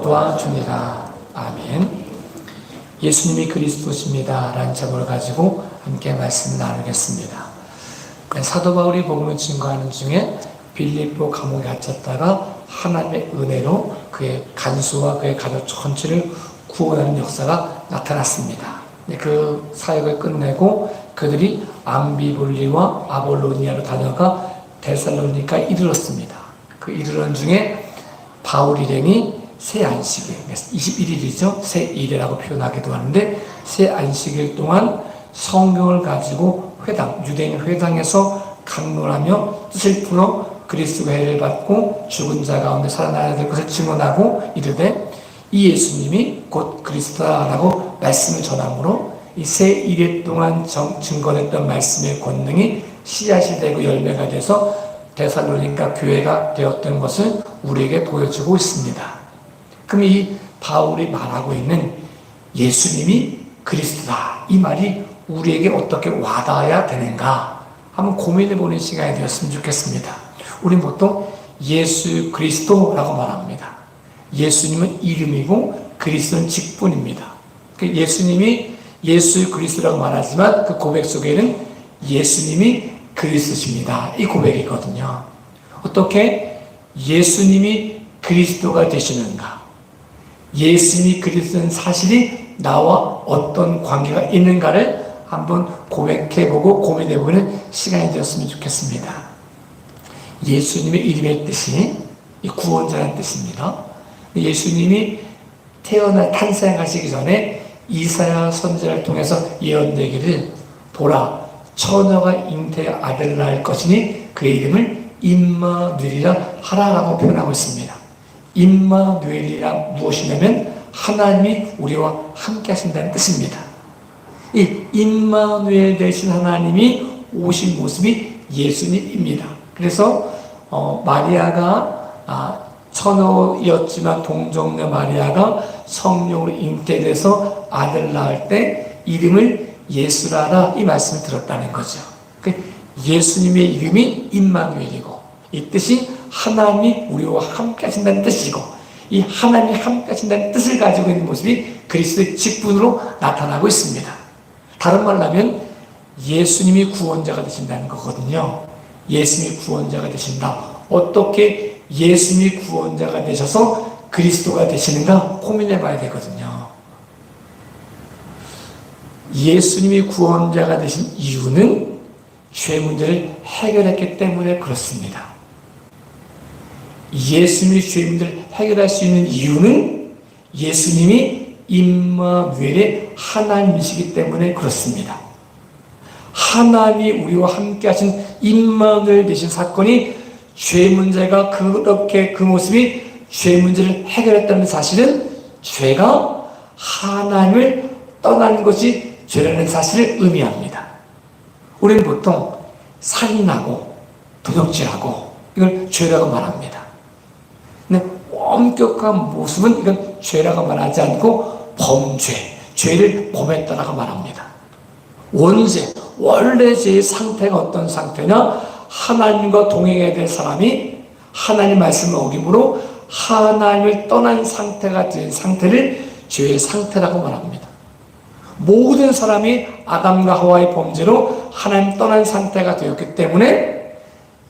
도와주니라. 아멘. 예수님이 그리스도십니다 라는 제목을 가지고 함께 말씀을 나누겠습니다. 사도 바울이 복음을 증거하는 중에 빌립보 감옥에 갇혔다가 하나님의 은혜로 그의 간수와 그의 가족 전체를 구원하는 역사가 나타났습니다. 그 사역을 끝내고 그들이 암비볼리와 아볼로니아로 다녀가 데살로니카에 이르렀습니다. 그 이르는 중에 바울 일행이 새 안식일, 21일이죠. 새 일이라고 표현하기도 하는데 새 안식일 동안 성경을 가지고 유대인 회당에서 강론하며 뜻을 풀어 그리스도의 해를 받고 죽은 자 가운데 살아나야 될 것을 증언하고 이르되 이 예수님이 곧 그리스도라고 말씀을 전함으로 이 새 일일 동안 증거했던 말씀의 권능이 씨앗이 되고 열매가 돼서 데살로니가 교회가 되었던 것을 우리에게 보여주고 있습니다. 그럼 이 바울이 말하고 있는 예수님이 그리스도다, 이 말이 우리에게 어떻게 와닿아야 되는가 한번 고민해보는 시간이 되었으면 좋겠습니다. 우린 보통 예수 그리스도라고 말합니다. 예수님은 이름이고 그리스도는 직분입니다. 예수님이 예수 그리스도라고 말하지만 그 고백 속에는 예수님이 그리스도십니다, 이 고백이거든요. 어떻게 예수님이 그리스도가 되시는가, 예수님이 그리스도는 사실이 나와 어떤 관계가 있는가를 한번 고백해보고 고민해보는 시간이 되었으면 좋겠습니다. 예수님의 이름의 뜻이 구원자라는 뜻입니다. 예수님이 탄생하시기 전에 이사야 선지자를 통해서 예언되기를 보라, 처녀가 잉태의 아들을 낳을 것이니 그의 이름을 임마누엘이라 하라라고 표현하고 있습니다. 임마누엘이라 무엇이냐면 하나님이 우리와 함께 하신다는 뜻입니다. 이 임마누엘 되신 하나님이 오신 모습이 예수님입니다. 그래서 마리아가 처녀였지만 동정녀 마리아가 성령으로 잉태돼서 아들을 낳을 때 이름을 예수라라, 이 말씀을 들었다는 거죠. 예수님의 이름이 임마누엘이고 이 뜻이 하나님이 우리와 함께 하신다는 뜻이고 이 하나님이 함께 하신다는 뜻을 가지고 있는 모습이 그리스도의 직분으로 나타나고 있습니다. 다른 말로 하면 예수님이 구원자가 되신다는 거거든요. 예수님이 구원자가 되신다. 어떻게 예수님이 구원자가 되셔서 그리스도가 되시는가 고민해 봐야 되거든요. 예수님이 구원자가 되신 이유는 죄 문제를 해결했기 때문에 그렇습니다. 예수님이 죄 문제를 해결할 수 있는 이유는 예수님이 임마누엘의 하나님이시기 때문에 그렇습니다. 하나님이 우리와 함께 하신 임마누엘 되신 사건이 죄 문제가 그렇게 그 모습이 죄 문제를 해결했다는 사실은 죄가 하나님을 떠난 것이 죄라는 사실을 의미합니다. 우리는 보통 살인하고 도둑질하고 이걸 죄라고 말합니다. 근데 엄격한 모습은 이건 죄라고 말하지 않고 범죄, 죄를 범했다라고 말합니다. 원래 죄의 상태가 어떤 상태냐? 하나님과 동행해야 될 사람이 하나님 말씀을 어김으로 하나님을 떠난 상태가 된 상태를 죄의 상태라고 말합니다. 모든 사람이 아담과 하와의 범죄로 하나님 떠난 상태가 되었기 때문에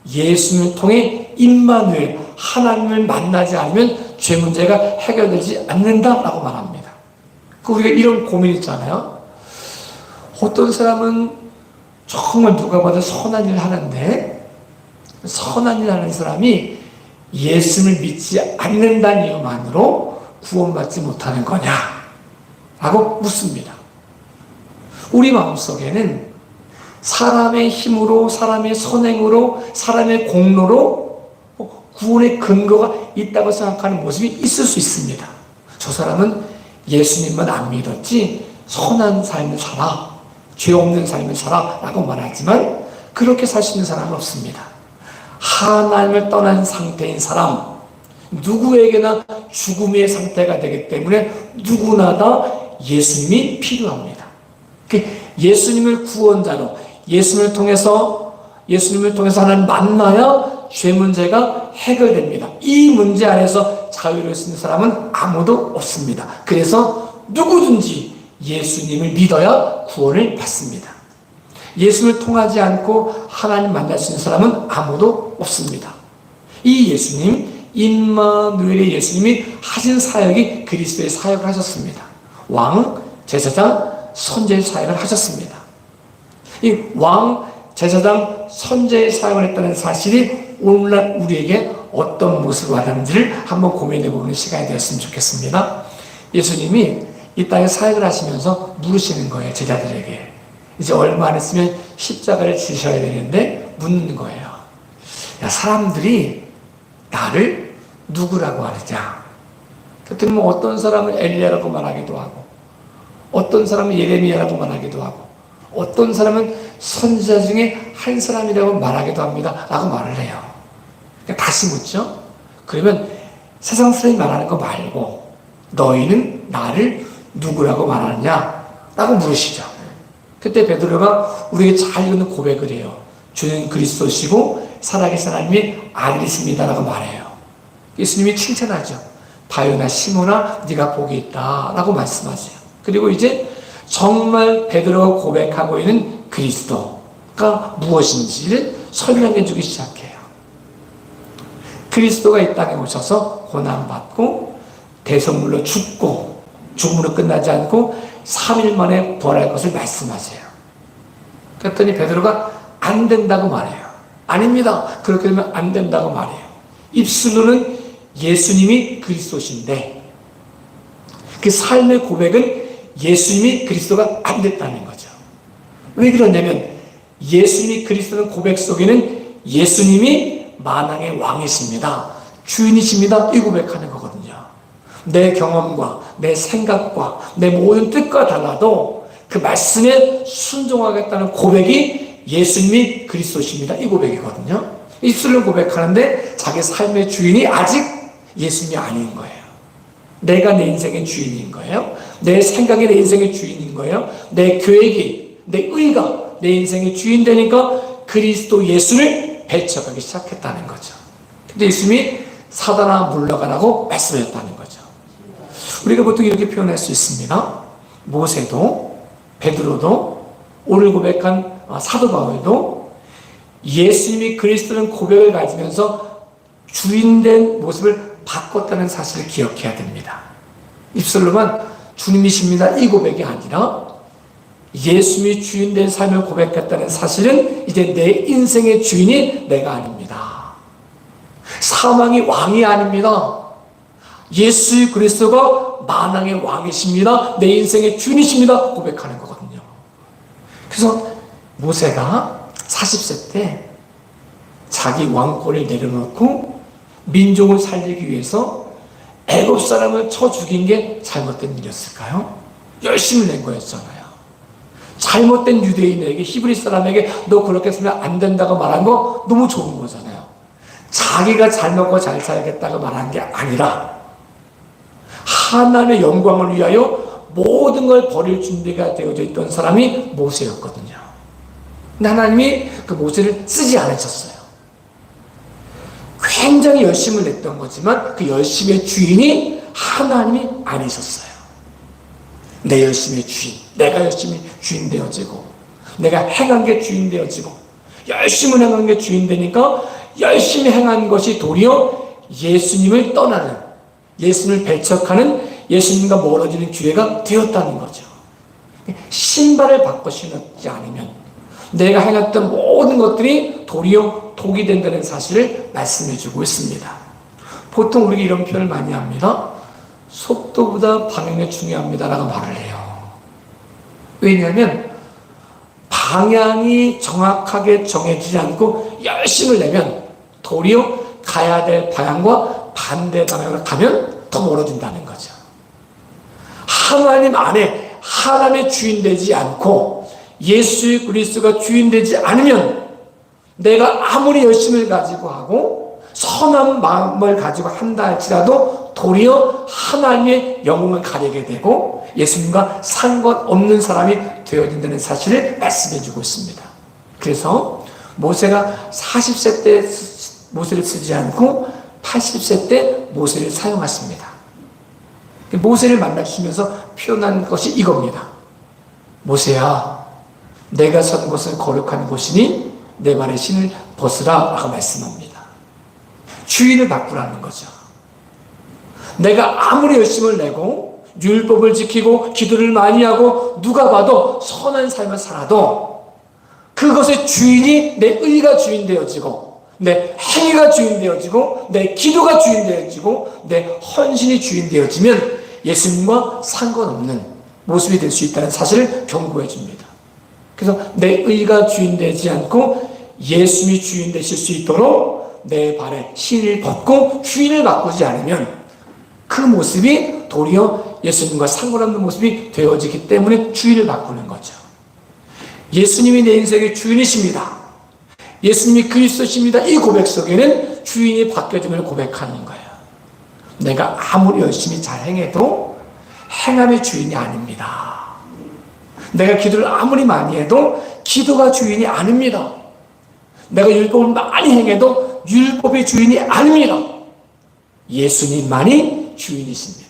예수님을 통해 임마누엘, 하나님을 만나지 않으면 죄 문제가 해결되지 않는다라고 말합니다. 우리가 이런 고민 있잖아요. 어떤 사람은 정말 누가 봐도 선한 일을 하는데 선한 일을 하는 사람이 예수를 믿지 않는다는 이유만으로 구원받지 못하는 거냐? 라고 묻습니다. 우리 마음속에는 사람의 힘으로, 사람의 선행으로, 사람의 공로로 구원의 근거가 있다고 생각하는 모습이 있을 수 있습니다. 저 사람은 예수님만 안 믿었지 선한 삶을 살아, 죄 없는 삶을 살아 라고 말하지만 그렇게 살 수 있는 사람은 없습니다. 하나님을 떠난 상태인 사람, 누구에게나 죽음의 상태가 되기 때문에 누구나 다 예수님이 필요합니다. 예수님을 구원자로, 예수님을 통해서 하나님 만나야 죄 문제가 해결됩니다. 이 문제 안에서 자유로울 수 있는 사람은 아무도 없습니다. 그래서 누구든지 예수님을 믿어야 구원을 받습니다. 예수를 통하지 않고 하나님 만날 수 있는 사람은 아무도 없습니다. 이 예수님, 임마누엘의 예수님이 하신 사역이 그리스도의 사역을 하셨습니다. 왕, 제사장, 선지자의 사역을 하셨습니다. 이 왕, 제사장, 선지자의 사역을 했다는 사실이 오늘날 우리에게 어떤 모습을 하는지를 한번 고민해보는 시간이 되었으면 좋겠습니다. 예수님이 이 땅에 사역을 하시면서 물으시는 거예요. 제자들에게. 이제 얼마 안 있으면 십자가를 지셔야 되는데 묻는 거예요. 야, 사람들이 나를 누구라고 하느냐? 그랬더니 뭐 어떤 사람은 엘리야라고 말하기도 하고, 어떤 사람은 예레미야라고 말하기도 하고, 어떤 사람은 선지자 중에 한 사람이라고 말하기도 합니다. 라고 말을 해요. 그러니까 다시 묻죠? 그러면 세상 사람이 말하는 거 말고 너희는 나를 누구라고 말하느냐? 라고 물으시죠. 그때 베드로가 우리에게 잘 읽는 고백을 해요. 주는 그리스도시고 살아계신 하나님의 아들이십니다. 라고 말해요. 예수님이 칭찬하죠. 바요나 시몬아 네가 복이 있다. 라고 말씀하세요. 그리고 이제 정말 베드로가 고백하고 있는 그리스도가 무엇인지를 설명해 주기 시작해요. 그리스도가 이 땅에 오셔서 고난받고 대성물로 죽고 죽음으로 끝나지 않고 3일 만에 부활할 것을 말씀하세요. 그랬더니 베드로가 안 된다고 말해요. 아닙니다. 그렇게 되면 안 된다고 말해요. 입술로는 예수님이 그리스도신데 그 삶의 고백은 예수님이 그리스도가 안 됐다는 거죠. 왜 그러냐면 예수님이 그리스도는 고백 속에는 예수님이 만왕의 왕이십니다. 주인이십니다. 이 고백하는 거거든요. 내 경험과 내 생각과 내 모든 뜻과 달라도 그 말씀에 순종하겠다는 고백이 예수님이 그리스도십니다. 이 고백이거든요. 입술로 고백하는데 자기 삶의 주인이 아직 예수님이 아닌 거예요. 내가 내 인생의 주인인 거예요. 내 생각이 내 인생의 주인인 거예요. 내 계획이, 내 의가 내 인생의 주인 되니까 그리스도 예수를 배척하기 시작했다는 거죠. 근데 예수님이 사단아 물러가라고 말씀하셨다는 거죠. 우리가 보통 이렇게 표현할 수 있습니다. 모세도 베드로도 오늘 고백한 사도 바울도 예수님이 그리스도는 고백을 가지면서 주인된 모습을 바꿨다는 사실을 기억해야 됩니다. 입술로만 주님이십니다 이 고백이 아니라 예수님이 주인된 삶을 고백했다는 사실은 이제 내 인생의 주인이 내가 아닙니다. 사망이 왕이 아닙니다. 예수 그리스도가 만왕의 왕이십니다. 내 인생의 주인이십니다. 고백하는 거거든요. 그래서 모세가 40세 때 자기 왕권을 내려놓고 민족을 살리기 위해서 애굽 사람을 쳐 죽인 게 잘못된 일이었을까요? 열심을 낸 거였잖아요. 잘못된 유대인에게 히브리 사람에게 너 그렇게 쓰면 안 된다고 말한 거 너무 좋은 거잖아요. 자기가 잘 먹고 잘 살겠다고 말한 게 아니라 하나님의 영광을 위하여 모든 걸 버릴 준비가 되어져 있던 사람이 모세였거든요. 근데 하나님이 그 모세를 쓰지 않으셨어요. 굉장히 열심을 냈던 거지만 그 열심의 주인이 하나님이 아니셨어요. 내 열심의 주인, 내가 열심히 주인 되어지고 내가 행한 게 주인 되어지고 열심히 행한 게 주인 되니까 열심히 행한 것이 도리어 예수님을 떠나는, 예수님을 배척하는, 예수님과 멀어지는 기회가 되었다는 거죠. 신발을 바꿔 신었지 않으면 내가 행했던 모든 것들이 도리어 독이 된다는 사실을 말씀해 주고 있습니다. 보통 우리가 이런 표현을 많이 합니다. 속도보다 방향이 중요합니다라고 말을 해요. 왜냐하면 방향이 정확하게 정해지지 않고 열심을 내면 도리어 가야 될 방향과 반대 방향으로 가면 더 멀어진다는 거죠. 하나님 안에 하나님의 주인 되지 않고 예수 그리스도가 주인 되지 않으면 내가 아무리 열심을 가지고 하고 선한 마음을 가지고 한다 할지라도 도리어 하나님의 영광을 가리게 되고 예수님과 상관없는 사람이 되어진다는 사실을 말씀해 주고 있습니다. 그래서 모세가 40세 때 모세를 쓰지 않고 80세 때 모세를 사용하십니다. 모세를 만나주시면서 표현한 것이 이겁니다. 모세야, 내가 선 곳은 거룩한 곳이니 내 발에 신을 벗으라 라고 말씀합니다. 주인을 바꾸라는 거죠. 내가 아무리 열심을 내고 율법을 지키고 기도를 많이 하고 누가 봐도 선한 삶을 살아도 그것의 주인이 내 의가 주인 되어지고 내 행위가 주인 되어지고 내 기도가 주인 되어지고 내 헌신이 주인 되어지면 예수님과 상관없는 모습이 될 수 있다는 사실을 경고해 줍니다. 그래서 내 의가 주인 되지 않고 예수님이 주인 되실 수 있도록 내 발에 신을 벗고 주인을 바꾸지 않으면 그 모습이 도리어 예수님과 상관없는 모습이 되어지기 때문에 주인을 바꾸는 거죠. 예수님이 내 인생의 주인이십니다. 예수님이 그리스도십니다. 이 고백 속에는 주인이 바뀌어짐을 고백하는 거예요. 내가 아무리 열심히 잘 행해도 행함의 주인이 아닙니다. 내가 기도를 아무리 많이 해도 기도가 주인이 아닙니다. 내가 율법을 많이 행해도 율법의 주인이 아닙니다. 예수님만이 주인이십니다.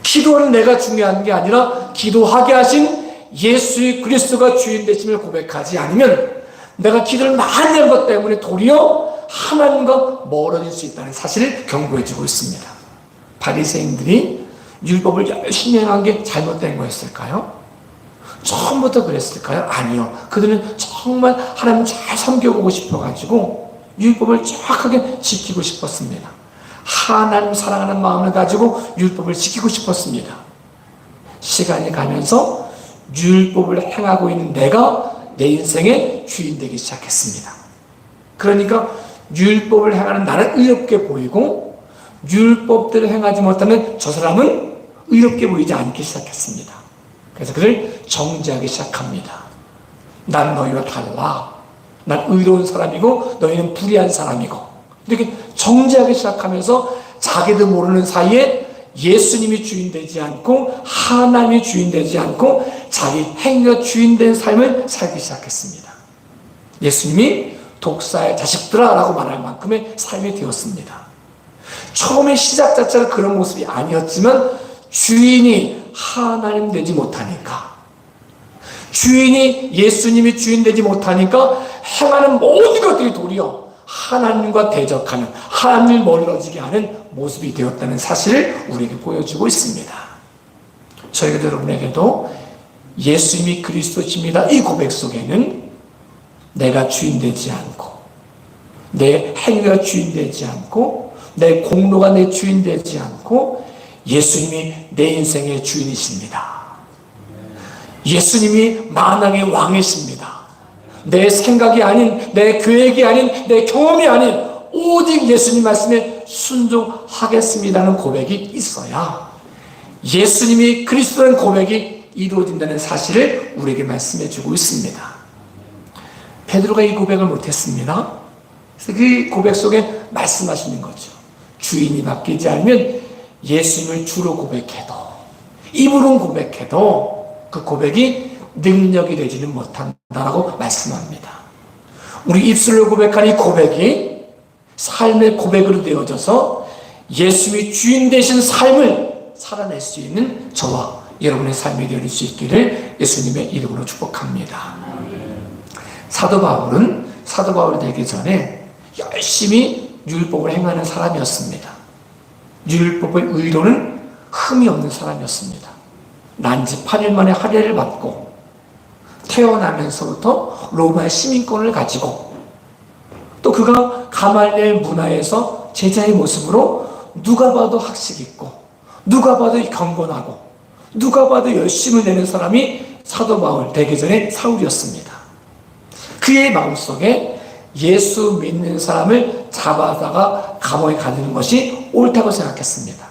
기도는 내가 중요한 게 아니라 기도하게 하신 예수 그리스도가 주인 되심을 고백하지 않으면 내가 기도를 많이 한 것 때문에 도리어 하나님과 멀어질 수 있다는 사실을 경고해주고 있습니다. 바리새인들이 율법을 열심히 행한 게 잘못된 거였을까요? 처음부터 그랬을까요? 아니요. 그들은 정말 하나님 잘 섬겨보고 싶어가지고 율법을 정확하게 지키고 싶었습니다. 하나님 사랑하는 마음을 가지고 율법을 지키고 싶었습니다. 시간이 가면서 율법을 행하고 있는 내가 내 인생의 주인 되기 시작했습니다. 그러니까 율법을 행하는 나는 의롭게 보이고 율법대로 행하지 못하는 저 사람은 의롭게 보이지 않기 시작했습니다. 그래서 그를 정죄하기 시작합니다. 난 너희와 달라. 난 의로운 사람이고 너희는 불의한 사람이고 이렇게 정죄하기 시작하면서 자기도 모르는 사이에 예수님이 주인 되지 않고 하나님이 주인 되지 않고 자기 행위가 주인 된 삶을 살기 시작했습니다. 예수님이 독사의 자식들아 라고 말할 만큼의 삶이 되었습니다. 처음에 시작 자체가 그런 모습이 아니었지만 주인이 하나님 되지 못하니까 주인이 예수님이 주인 되지 못하니까 행하는 모든 것들이 도리어 하나님과 대적하는 하나님을 멀어지게 하는 모습이 되었다는 사실을 우리에게 보여주고 있습니다. 저희가 여러분에게도 예수님이 그리스도십니다. 이 고백 속에는 내가 주인 되지 않고 내 행위가 주인 되지 않고 내 공로가 내 주인 되지 않고 예수님이 내 인생의 주인이십니다. 예수님이 만왕의 왕이십니다. 내 생각이 아닌 내 계획이 아닌 내 경험이 아닌 오직 예수님 말씀에 순종하겠습니다는 고백이 있어야 예수님이 그리스도라는 고백이 이루어진다는 사실을 우리에게 말씀해 주고 있습니다. 베드로가 이 고백을 못했습니다. 그래서 그 고백 속에 말씀하시는 거죠. 주인이 바뀌지 않으면 예수님을 주로 고백해도 입으로는 고백해도 그 고백이 능력이 되지는 못한다라고 말씀합니다. 우리 입술로 고백한 이 고백이 삶의 고백으로 되어져서 예수님이 주인 되신 삶을 살아낼 수 있는 저와 여러분의 삶이 될 수 있기를 예수님의 이름으로 축복합니다. 사도 바울이 되기 전에 열심히 율법을 행하는 사람이었습니다. 율법의 의로는 흠이 없는 사람이었습니다. 난지 8일 만에 할례를 받고 태어나면서부터 로마의 시민권을 가지고 또 그가 가말리엘 문화에서 제자의 모습으로 누가 봐도 학식 있고 누가 봐도 경건하고 누가 봐도 열심을 내는 사람이 사도 바울 되기 전에 사울이었습니다. 그의 마음속에 예수 믿는 사람을 잡아다가 감옥에 가두는 것이 옳다고 생각했습니다.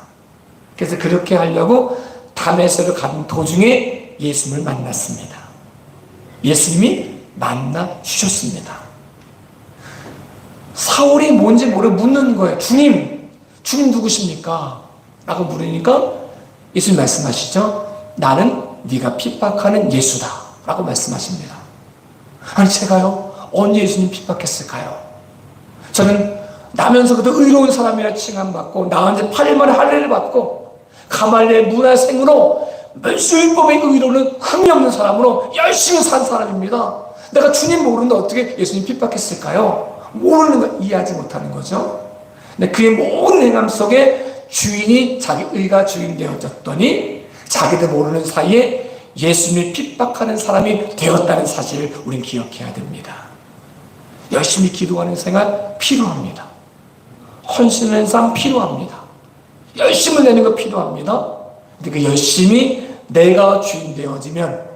그래서 그렇게 하려고 다메섹으로 가는 도중에 예수님을 만났습니다. 예수님이 만나 주셨습니다. 사울이 뭔지 모르고 묻는 거예요. 주님 누구십니까? 라고 물으니까 예수님 말씀하시죠. 나는 네가 핍박하는 예수다 라고 말씀하십니다. 아니 제가요? 언제 예수님 핍박했을까요? 저는 나면서도 의로운 사람이라 칭함받고 나은 지 8일 만에 할례를 받고 가말리엘 문화생으로 율법의 의로는 흠이 없는 사람으로 열심히 산 사람입니다. 내가 주님 모르는데 어떻게 예수님 핍박했을까요? 모르는 거, 이해하지 못하는 거죠. 근데 그의 모든 행함 속에 주인이 자기 의가 주인 되어졌더니 자기도 모르는 사이에 예수님을 핍박하는 사람이 되었다는 사실을 우리는 기억해야 됩니다. 열심히 기도하는 생활 필요합니다. 헌신하는 삶 필요합니다. 열심을 내는 거 필요합니다. 근데 그 열심히 내가 주인 되어지면,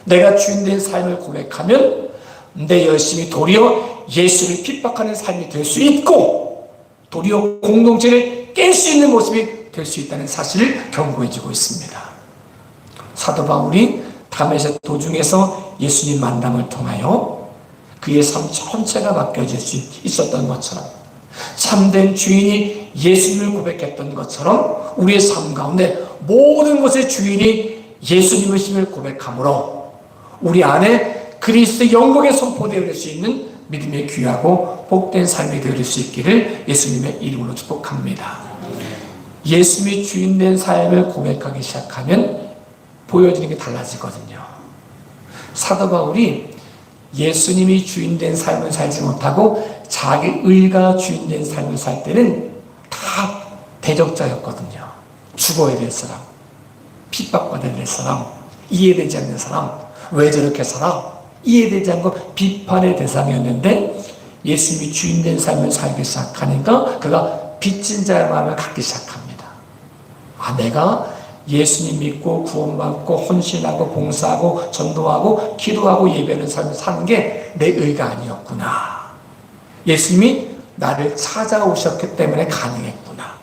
내가 주인 된 삶을 고백하면 내 열심이 도리어 예수를 핍박하는 삶이 될 수 있고 도리어 공동체를 깰 수 있는 모습이 될 수 있다는 사실을 경고해주고 있습니다. 사도 바울이 다메섹 도중에서 예수님 만남을 통하여 그의 삶 전체가 바뀌어질 수 있었던 것처럼, 참된 주인이 예수님을 고백했던 것처럼 우리의 삶 가운데 모든 것의 주인이 예수님이심을 고백함으로 우리 안에 그리스도의 영광의 선포되어질 수 있는 믿음의 귀하고 복된 삶이 되어질 수 있기를 예수님의 이름으로 축복합니다. 예수님이 주인된 삶을 고백하기 시작하면 보여지는 게 달라지거든요. 사도 바울이 예수님이 주인된 삶을 살지 못하고 자기 의가 주인된 삶을 살 때는 다 대적자였거든요. 죽어야 될 사람, 핍박받아야 될 사람, 이해되지 않는 사람, 왜 저렇게 살아? 이해되지 않고 비판의 대상이었는데 예수님이 주인된 삶을 살기 시작하니까 그가 빚진 자의 마음을 갖기 시작합니다. 내가 예수님 믿고 구원받고 헌신하고 봉사하고 전도하고 기도하고 예배하는 삶을 사는 게 내 의가 아니었구나. 예수님이 나를 찾아오셨기 때문에 가능했구나.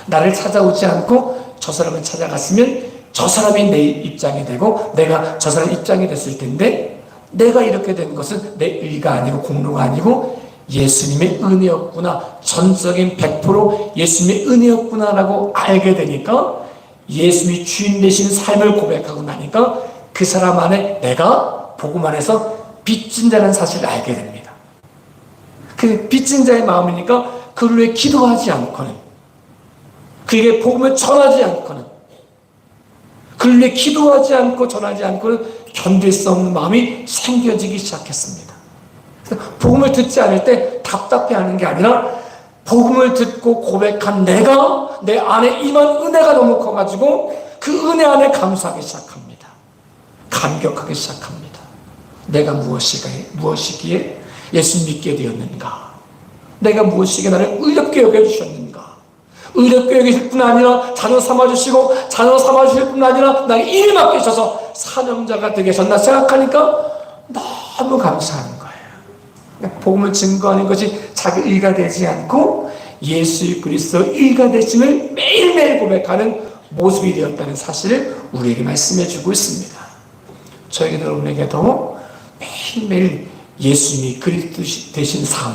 나를 찾아오지 않고 저 사람을 찾아갔으면 저 사람이 내 입장이 되고 내가 저 사람 입장이 됐을 텐데 내가 이렇게 된 것은 내 의가 아니고 공로가 아니고 예수님의 은혜였구나. 전적인 100% 예수님의 은혜였구나라고 알게 되니까 예수님이 주인 되신 삶을 고백하고 나니까 그 사람 안에 내가 복음 안에서 빚진 자라는 사실을 알게 됩니다. 그 빚진 자의 마음이니까 그를 위해 기도하지 않고는, 그에게 복음을 전하지 않고는, 그를 위해 기도하지 않고 전하지 않고는 견딜 수 없는 마음이 생겨지기 시작했습니다. 복음을 듣지 않을 때 답답해하는 게 아니라 복음을 듣고 고백한 내가 내 안에 임한 은혜가 너무 커가지고 그 은혜 안에 감사하기 시작합니다. 감격하기 시작합니다. 내가 무엇이기에 예수 믿게 되었는가? 내가 무엇이기에 나를 의롭게 여겨주셨는가? 의롭게 여기실 뿐 아니라 자녀 삼아주시고 자녀 삼아주실 뿐 아니라 나에게 일을 맡기셔서 사명자가 되게 하셨나 생각하니까 너무 감사한 거예요. 복음을 증거하는 것이 자기 의가 되지 않고 예수 그리스도 의가 되심을 매일매일 고백하는 모습이 되었다는 사실을 우리에게 말씀해 주고 있습니다. 저에게도 여러분에게도 매일매일 예수님이 그리스도 되신 삶,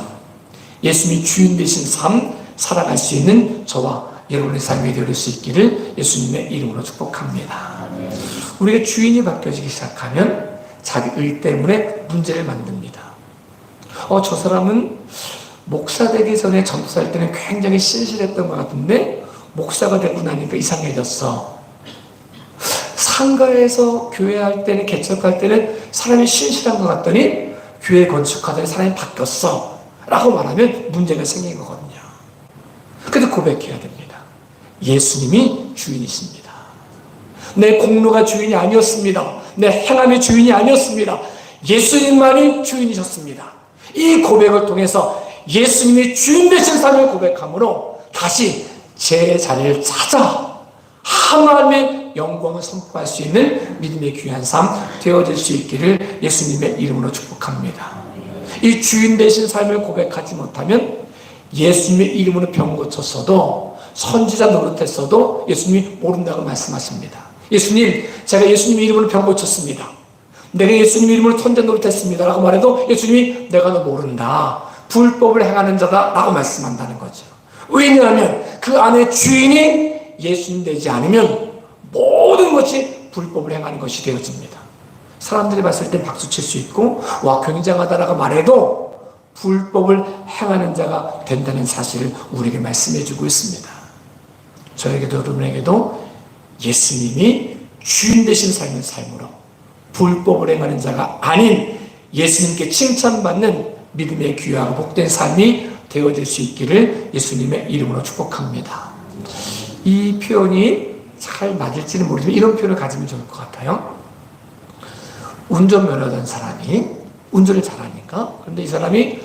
예수님이 주인 되신 삶 살아갈 수 있는 저와 여러분의 삶이 되어질 수 있기를 예수님의 이름으로 축복합니다. 우리가 주인이 바뀌어지기 시작하면 자기 의 때문에 문제를 만듭니다. 저 사람은 목사 되기 전에 전도사일 때는 굉장히 신실했던 것 같은데 목사가 되고 나니까 이상해졌어. 상가에서 교회할 때는, 개척할 때는 사람이 신실한 것 같더니 교회 건축하더니 사람이 바뀌었어 라고 말하면 문제가 생긴 거거든요. 그래도 고백해야 됩니다. 예수님이 주인이십니다. 내 공로가 주인이 아니었습니다. 내 행함이 주인이 아니었습니다. 예수님만이 주인이셨습니다. 이 고백을 통해서 예수님이 주인 되신 삶을 고백함으로 다시 제 자리를 찾아 하나님의 영광을 선포할 수 있는 믿음의 귀한 삶 되어질 수 있기를 예수님의 이름으로 축복합니다. 이 주인 되신 삶을 고백하지 못하면 예수님의 이름으로 병 고쳤어도 선지자 노릇했어도 예수님이 모른다고 말씀하십니다. 예수님, 제가 예수님의 이름으로 병 고쳤습니다. 내가 예수님 이름으로 선지자 노릇했습니다 라고 말해도 예수님이 내가 너 모른다, 불법을 행하는 자다 라고 말씀한다는 거죠. 왜냐하면 그 안에 주인이 예수님 되지 않으면 모든 것이 불법을 행하는 것이 되어집니다. 사람들이 봤을 때 박수 칠 수 있고 와 굉장하다라고 말해도 불법을 행하는 자가 된다는 사실을 우리에게 말씀해 주고 있습니다. 저에게도 여러분에게도 예수님이 주인 되신 삶을 삶으로 불법을 행하는 자가 아닌 예수님께 칭찬받는 믿음의 귀하고 복된 삶이 되어질 수 있기를 예수님의 이름으로 축복합니다. 이 표현이 잘 맞을지는 모르지만 이런 표현을 가지면 좋을 것 같아요. 운전면허 된 사람이 운전을 잘하니까, 그런데 이 사람이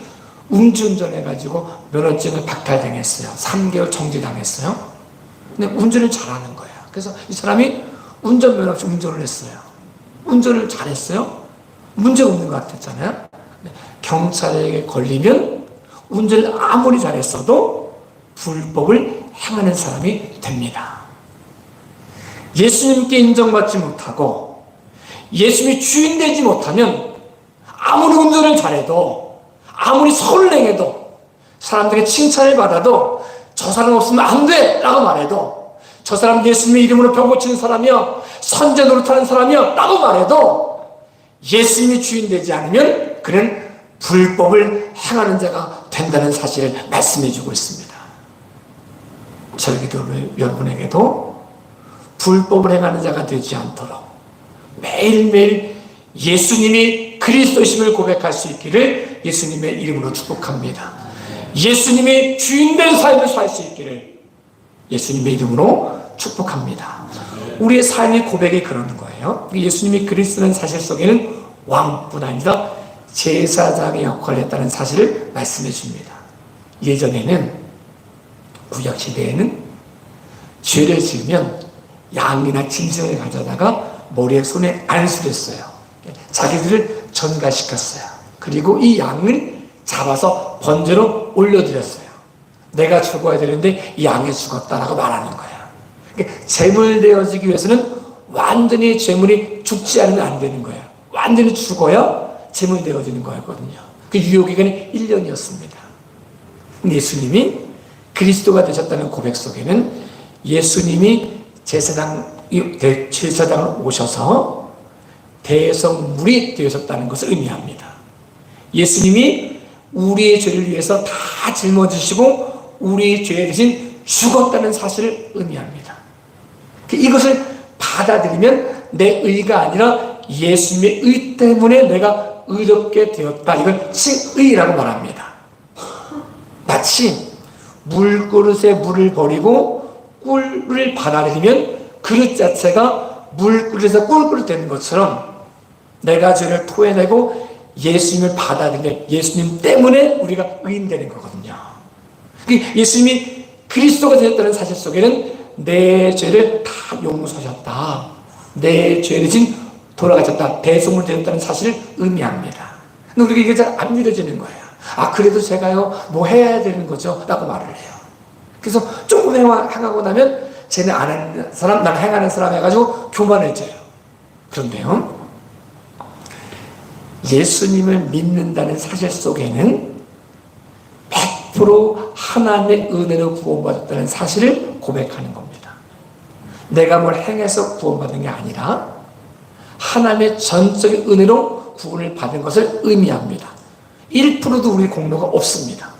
음주운전 해가지고 면허증을 박탈당했어요. 3개월 정지당했어요. 근데 운전을 잘하는 거예요. 그래서 이 사람이 운전면허 없이 운전을 했어요. 운전을 잘했어요. 문제가 없는 것 같았잖아요. 경찰에게 걸리면 운전을 아무리 잘했어도 불법을 행하는 사람이 됩니다. 예수님께 인정받지 못하고 예수님이 주인 되지 못하면 아무리 운전을 잘해도 아무리 선을 행해도 사람들에게 칭찬을 받아도 저 사람 없으면 안 돼! 라고 말해도 저 사람 예수님의 이름으로 병 고치는 사람이요, 선제 노릇하는 사람이요 라고 말해도 예수님이 주인 되지 않으면 그는 불법을 행하는 자가 된다는 사실을 말씀해 주고 있습니다. 저에게도 여러분에게도 불법을 행하는 자가 되지 않도록 매일매일 예수님이 그리스도심을 고백할 수 있기를 예수님의 이름으로 축복합니다. 예수님이 주인된 삶을 살 수 있기를 예수님의 이름으로 축복합니다. 우리의 삶의 고백이 그러는 거예요. 예수님이 그리스도는 사실 속에는 왕뿐 아니라 제사장의 역할을 했다는 사실을 말씀해 줍니다. 예전에는 구약시대에는 죄를 지으면 양이나 짐승을 가져다가 머리에 손에 안수했어요. 자기들을 전가시켰어요. 그리고 이 양을 잡아서 번제로 올려드렸어요. 내가 죽어야 되는데 이 양이 죽었다라고 말하는 거예요. 그러니까 제물 되어지기 위해서는 완전히 제물이 죽지 않으면 안 되는 거예요. 완전히 죽어야 제물이 되어지는 거였거든요. 그 유효기간이 1년이었습니다. 예수님이 그리스도가 되셨다는 고백 속에는 예수님이 제사장으로 오셔서 대성물이 되셨다는 것을 의미합니다. 예수님이 우리의 죄를 위해서 다 짊어지시고 우리의 죄 대신 죽었다는 사실을 의미합니다. 이것을 받아들이면 내 의가 아니라 예수님의 의 때문에 내가 의롭게 되었다. 이걸 칭의라고 말합니다. 마치 물그릇에 물을 버리고 꿀을 받아들이면 그릇 자체가 물그릇에서 꿀그릇 되는 것처럼 내가 죄를 토해내고 예수님을 받아들이면 예수님 때문에 우리가 의인되는 거거든요. 예수님이 그리스도가 되었다는 사실 속에는 내 죄를 다 용서하셨다, 내 죄 대신 돌아가셨다, 대속물 되었다는 사실을 의미합니다. 근데 우리가 이게 잘 안 믿어지는 거예요. 그래도 제가요 뭐 해야 되는 거죠? 라고 말을 해요. 그래서 조금 행하고 나면 쟤는 안 하는 사람, 난 행하는 사람 해가지고 교만해져요. 그런데요, 예수님을 믿는다는 사실 속에는 100% 하나님의 은혜로 구원받았다는 사실을 고백하는 겁니다. 내가 뭘 행해서 구원받은 게 아니라 하나님의 전적인 은혜로 구원을 받은 것을 의미합니다. 1%도 우리 공로가 없습니다.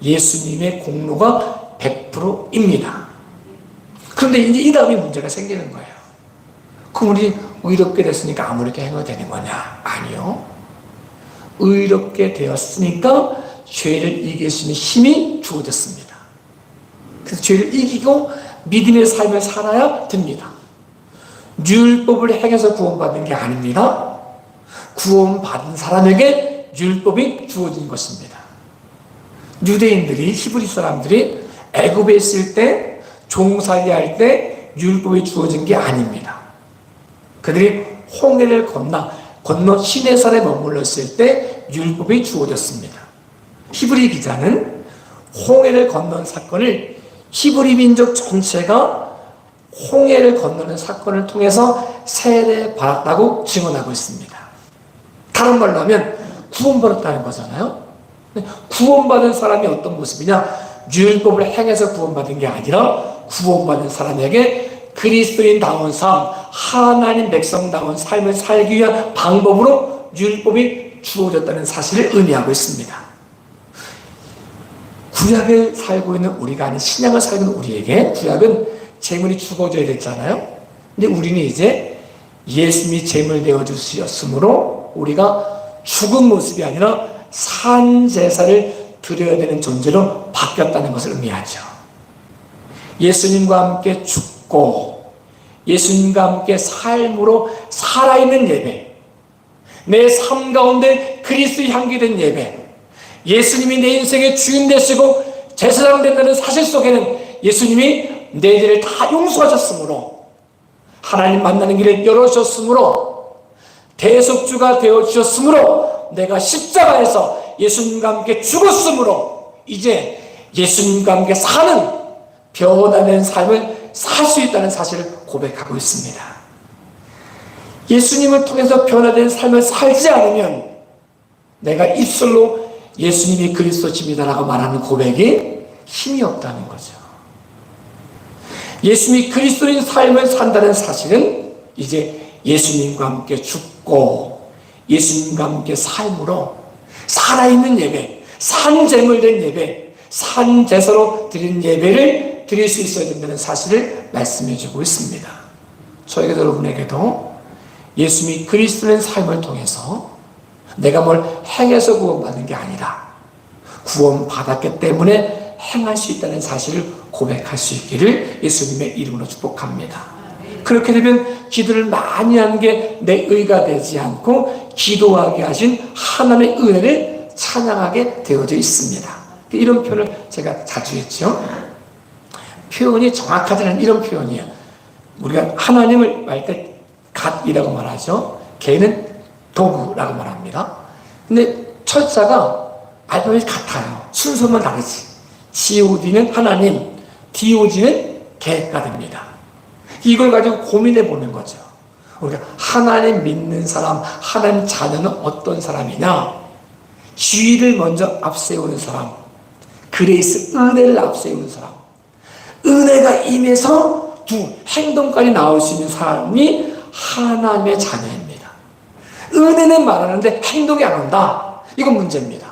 예수님의 공로가 100%입니다. 그런데 이제 이 다음에 문제가 생기는 거예요. 그럼 우리 의롭게 됐으니까 아무렇게 행해도 되는 거냐? 아니요. 의롭게 되었으니까 죄를 이길 수 있는 힘이 주어졌습니다. 그래서 죄를 이기고 믿음의 삶을 살아야 됩니다. 율법을 행해서 구원받는 게 아닙니다. 구원받은 사람에게 율법이 주어진 것입니다. 유대인들이, 히브리 사람들이 애굽에 있을 때, 종살이 할 때 율법이 주어진 게 아닙니다. 그들이 홍해를 건너 시내산에 머물렀을 때 율법이 주어졌습니다. 히브리 기자는 홍해를 건넌 사건을 히브리 민족 전체가 홍해를 건너는 사건을 통해서 세례받았다고 증언하고 있습니다. 다른 말로 하면 구원받았다는 거잖아요. 구원받은 사람이 어떤 모습이냐? 율법을 행해서 구원받은 게 아니라 구원받은 사람에게 그리스도인다운 삶, 하나님 백성다운 삶을 살기 위한 방법으로 율법이 주어졌다는 사실을 의미하고 있습니다. 구약을 살고 있는 우리가 아닌 신약을 살고 있는 우리에게 구약은 재물이 죽어져야 됐잖아요. 근데 우리는 이제 예수님이 재물 되어 주셨으므로 우리가 죽은 모습이 아니라 산 제사를 드려야 되는 존재로 바뀌었다는 것을 의미하죠. 예수님과 함께 죽고 예수님과 함께 삶으로 살아있는 예배, 내 삶 가운데 그리스도의 향기 된 예배, 예수님이 내 인생의 주인 되시고 제사장 된다는 사실 속에는 예수님이 내 죄를 다 용서하셨으므로 하나님 만나는 길을 열어주셨으므로 대속주가 되어주셨으므로 내가 십자가에서 예수님과 함께 죽었으므로 이제 예수님과 함께 사는 변화된 삶을 살 수 있다는 사실을 고백하고 있습니다. 예수님을 통해서 변화된 삶을 살지 않으면 내가 입술로 예수님이 그리스도십니다라고 말하는 고백이 힘이 없다는 거죠. 예수님이 그리스도인 삶을 산다는 사실은 이제 예수님과 함께 죽고 예수님과 함께 삶으로 살아있는 예배, 산재물된 예배, 산제사로 드린 예배를 드릴 수 있어야 된다는 사실을 말씀해 주고 있습니다. 저에게도 여러분에게도 예수님이 그리스도인 삶을 통해서 내가 뭘 행해서 구원받는 게 아니라 구원받았기 때문에 행할 수 있다는 사실을 고백할 수 있기를 예수님의 이름으로 축복합니다. 그렇게 되면 기도를 많이 하는 게 내 의가 되지 않고 기도하게 하신 하나님의 은혜를 찬양하게 되어져 있습니다. 이런 표현을 제가 자주 했죠. 표현이 정확하지 않은 이런 표현이에요. 우리가 하나님을 말 때 갓이라고 말하죠. 개는 도구라고 말합니다. 근데 철자가 알파벳이 같아요. 순서만 다르지. god는 하나님, dog는 개가 됩니다. 이걸 가지고 고민해 보는 거죠. 우리가 하나님 믿는 사람, 하나님 자녀는 어떤 사람이냐? G를 먼저 앞세우는 사람, 그레이스, 은혜를 앞세우는 사람, 은혜가 임해서 행동까지 나올 수 있는 사람이 하나님의 자녀입니다. 은혜는 말하는데 행동이 안 온다. 이건 문제입니다.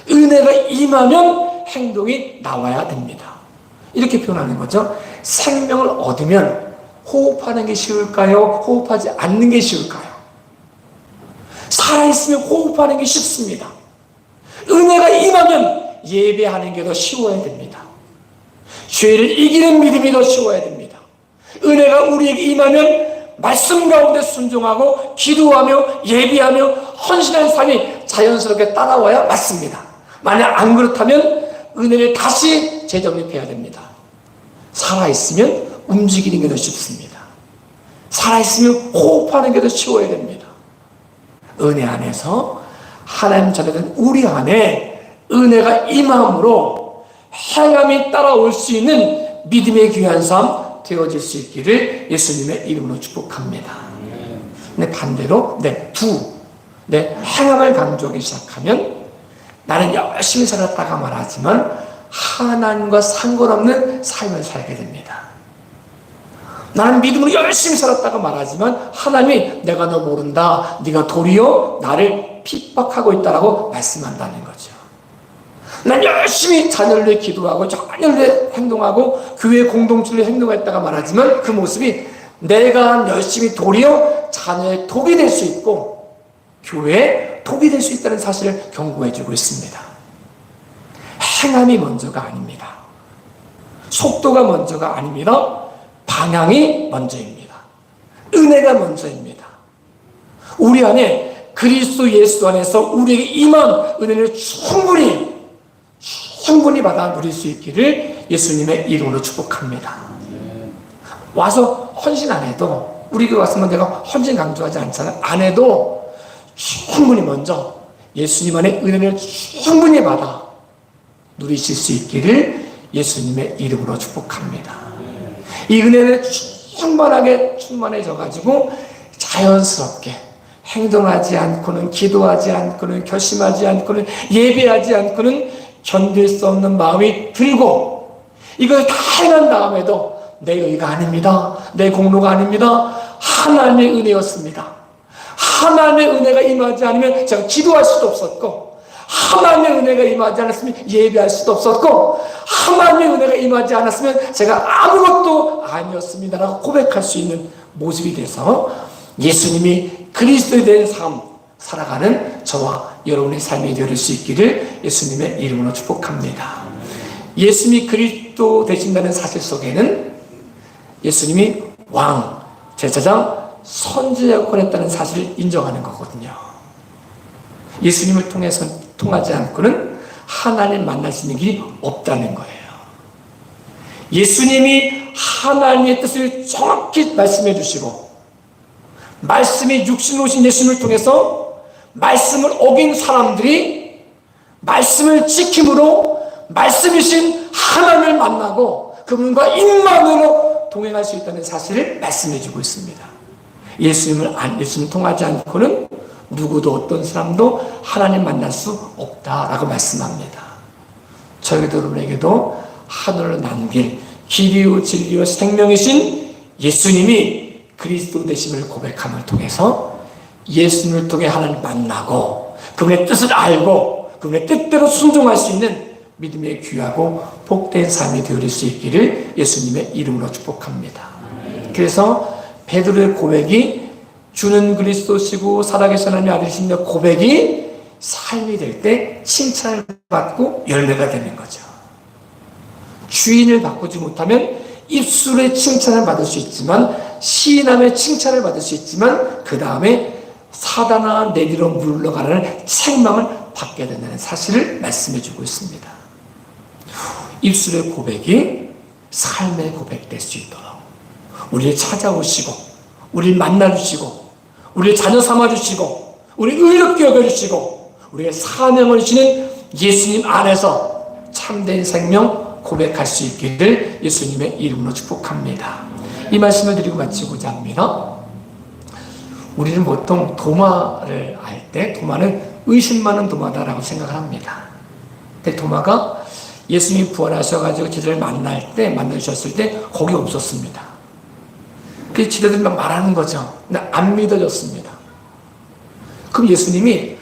은혜가 임하면 행동이 나와야 됩니다. 이렇게 표현하는 거죠. 생명을 얻으면 호흡하는 게 쉬울까요? 호흡하지 않는 게 쉬울까요? 살아있으면 호흡하는 게 쉽습니다. 은혜가 임하면 예배하는 게 더 쉬워야 됩니다. 죄를 이기는 믿음이 더 쉬워야 됩니다. 은혜가 우리에게 임하면 말씀 가운데 순종하고 기도하며 예비하며 헌신하는 삶이 자연스럽게 따라와야 맞습니다. 만약 안 그렇다면 은혜를 다시 재정립해야 됩니다. 살아있으면 움직이는 게 더 쉽습니다. 살아있으면 호흡하는 게 더 쉬워야 됩니다. 은혜 안에서 하나님 자녀된 우리 안에 은혜가 임함으로 행함이 따라올 수 있는 믿음의 귀한 삶 되어질 수 있기를 예수님의 이름으로 축복합니다. 근데 반대로 행함을 강조하기 시작하면 나는 열심히 살았다가 말하지만 하나님과 상관없는 삶을 살게 됩니다. 나는 믿음으로 열심히 살았다가 말하지만 하나님이 내가 너 모른다, 네가 도리어 나를 핍박하고 있다라고 말씀한다는 거죠. 난 열심히 자녀를 위해 기도하고 자녀를 위해 행동하고 교회 공동체를 행동했다가 말하지만 그 모습이 내가 열심히 도리어 자녀의 독이 될 수 있고 교회의 독이 될 수 있다는 사실을 경고해 주고 있습니다. 행함이 먼저가 아닙니다. 속도가 먼저가 아닙니다. 방향이 먼저입니다. 은혜가 먼저입니다. 우리 안에 그리스도 예수 안에서 우리에게 임한 은혜를 충분히 받아 누릴 수 있기를 예수님의 이름으로 축복합니다. 와서 헌신 안 해도 우리 교회 왔으면 내가 헌신 강조하지 않잖아요. 안 해도 충분히 먼저 예수님 안에 은혜를 충분히 받아 누리실 수 있기를 예수님의 이름으로 축복합니다. 이 은혜를 충만해져 가지고 자연스럽게 행동하지 않고는, 기도하지 않고는, 결심하지 않고는, 예배하지 않고는 견딜 수 없는 마음이 들고, 이걸 다 행한 다음에도 내 의가 아닙니다, 내 공로가 아닙니다, 하나님의 은혜였습니다. 하나님의 은혜가 임하지 않으면 제가 기도할 수도 없었고, 하나님의 은혜가 임하지 않았으면 예배할 수도 없었고, 하나님의 은혜가 임하지 않았으면 제가 아무것도 아니었습니다라고 고백할 수 있는 모습이 돼서 예수님이 그리스도에 대한 삶 살아가는 저와 여러분의 삶이 되어질 수 있기를 예수님의 이름으로 축복합니다. 예수님이 그리스도 되신다는 사실 속에는 예수님이 왕, 제사장, 선지자 역할을 했다는 사실을 인정하는 거거든요. 예수님을 통하지 않고는 하나님 만날 수 있는 길이 없다는 거예요. 예수님이 하나님의 뜻을 정확히 말씀해 주시고, 말씀이 육신으로 오신 예수님을 통해서 말씀을 어긴 사람들이 말씀을 지킴으로 말씀이신 하나님을 만나고 그분과 임만으로 동행할 수 있다는 사실을 말씀해 주고 있습니다. 예수님 통하지 않고는 누구도 어떤 사람도 하나님 만날 수 없다라고 말씀합니다. 저희도 여러분에게도 하늘로 난 길, 길이요 진리요 생명이신 예수님이 그리스도 되심을 고백함을 통해서 예수님을 통해 하나님 만나고 그분의 뜻을 알고 그분의 뜻대로 순종할 수 있는 믿음의 귀하고 복된 삶이 되어질 수 있기를 예수님의 이름으로 축복합니다. 그래서 베드로의 고백이 주는 그리스도시고 살아계신 하나님의 아들이시며 고백이 삶이 될 때 칭찬을 받고 열매가 되는 거죠. 주인을 바꾸지 못하면 입술의 칭찬을 받을 수 있지만, 시인함의 칭찬을 받을 수 있지만, 그 다음에 사단아 내리로 물러가라는 책망을 받게 된다는 사실을 말씀해 주고 있습니다. 입술의 고백이 삶의 고백 될 수 있도록 우리를 찾아오시고 우리를 만나주시고 우리를 자녀 삼아주시고 우리를 의롭게 여겨주시고 우리의 사명을 주시는 예수님 안에서 참된 생명 고백할 수 있기를 예수님의 이름으로 축복합니다. 이 말씀을 드리고 마치고자 합니다. 우리는 보통 도마를 알 때 도마는 의심 많은 도마다라고 생각을 합니다. 근데 도마가 예수님이 부활하셔가지고 제자를 만나주셨을 때 거기 없었습니다. 그 제자들이 막 말하는 거죠. 근데 안 믿어졌습니다. 그럼 예수님이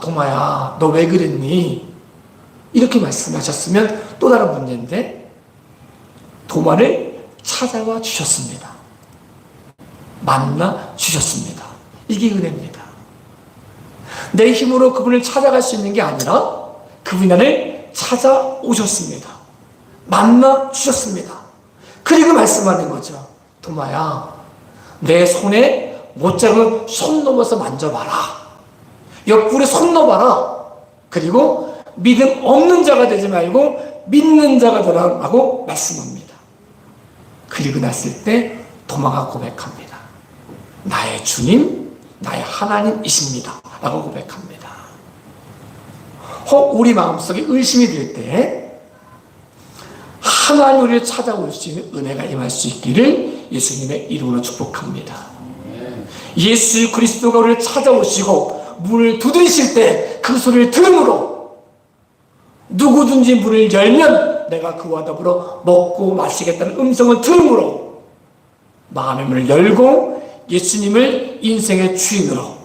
도마야 너 왜 그랬니? 이렇게 말씀하셨으면 또 다른 문제인데 도마를 찾아와 주셨습니다. 만나 주셨습니다. 이게 은혜입니다. 내 힘으로 그분을 찾아갈 수 있는 게 아니라 그분이 나를 찾아오셨습니다. 만나 주셨습니다. 그리고 말씀하는 거죠. 도마야, 내 손에 못자국을 손 넘어서 만져봐라. 옆구리에 손 넣어봐라. 그리고 믿음 없는 자가 되지 말고 믿는 자가 되라고 말씀합니다. 그리고 났을 때 도마가 고백합니다. 나의 주님, 나의 하나님이십니다. 라고 고백합니다. 혹 우리 마음속에 의심이 들 때 하나님 우리를 찾아올 수 있는 은혜가 임할 수 있기를 예수님의 이름으로 축복합니다. 예수 그리스도가 우리를 찾아오시고 문을 두드리실 때 그 소리를 들음으로 누구든지 문을 열면 내가 그와 더불어 먹고 마시겠다는 음성을 들음으로 마음의 문을 열고 예수님을 인생의 주인으로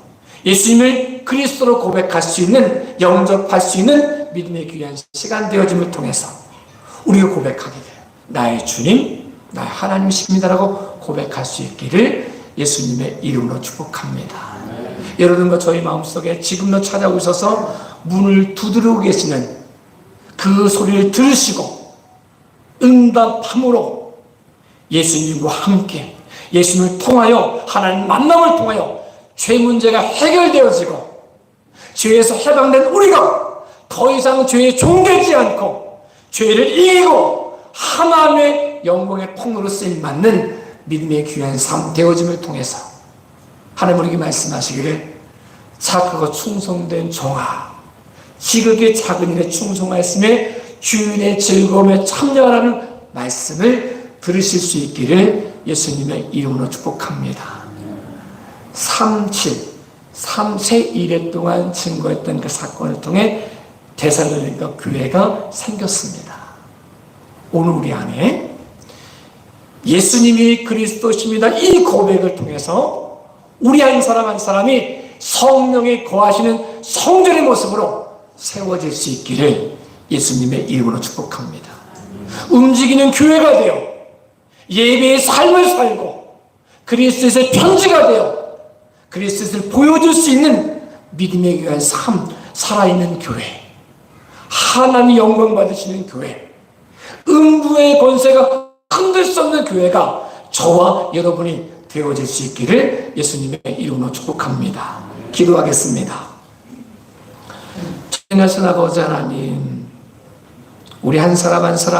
예수님을 그리스도로 고백할 수 있는, 영접할 수 있는 믿음의 귀한 시간 되어짐을 통해서 우리가 고백하게 돼요. 나의 주님, 나의 하나님이십니다라고 고백할 수 있기를 예수님의 이름으로 축복합니다. 여러분과 저희 마음속에 지금도 찾아오셔서 문을 두드리고 계시는 그 소리를 들으시고 응답함으로 예수님과 함께 예수님을 통하여 하나님 만남을 통하여 죄 문제가 해결되어지고 죄에서 해방된 우리가 더 이상 죄에 종되지 않고 죄를 이기고 하나님의 영광의 통로로 쓰임받는 믿음의 귀한 삶 되어짐을 통해서 하나님 우리에게 말씀하시기를 착하고 충성된 종아 지극히 작은 일에 충성하였음에 주인의 즐거움에 참여하라는 말씀을 들으실 수 있기를 예수님의 이름으로 축복합니다. 3세 1회 동안 증거했던 그 사건을 통해 데살로니가 교회가 생겼습니다. 오늘 우리 안에 예수님이 그리스도십니다. 이 고백을 통해서 우리 한 사람 한 사람이 성령이 거하시는 성전의 모습으로 세워질 수 있기를 예수님의 이름으로 축복합니다. 움직이는 교회가 되어 예배의 삶을 살고 그리스도의 편지가 되어 그리스도를 보여줄 수 있는 믿음의 귀한 삶, 살아있는 교회, 하나님 영광 받으시는 교회, 음부의 권세가 흔들 수 없는 교회가 저와 여러분이 되어질 수 있기를 예수님의 이름으로 축복합니다. 기도하겠습니다. 전하신 아버지 하나님, 우리 한 사람 한 사람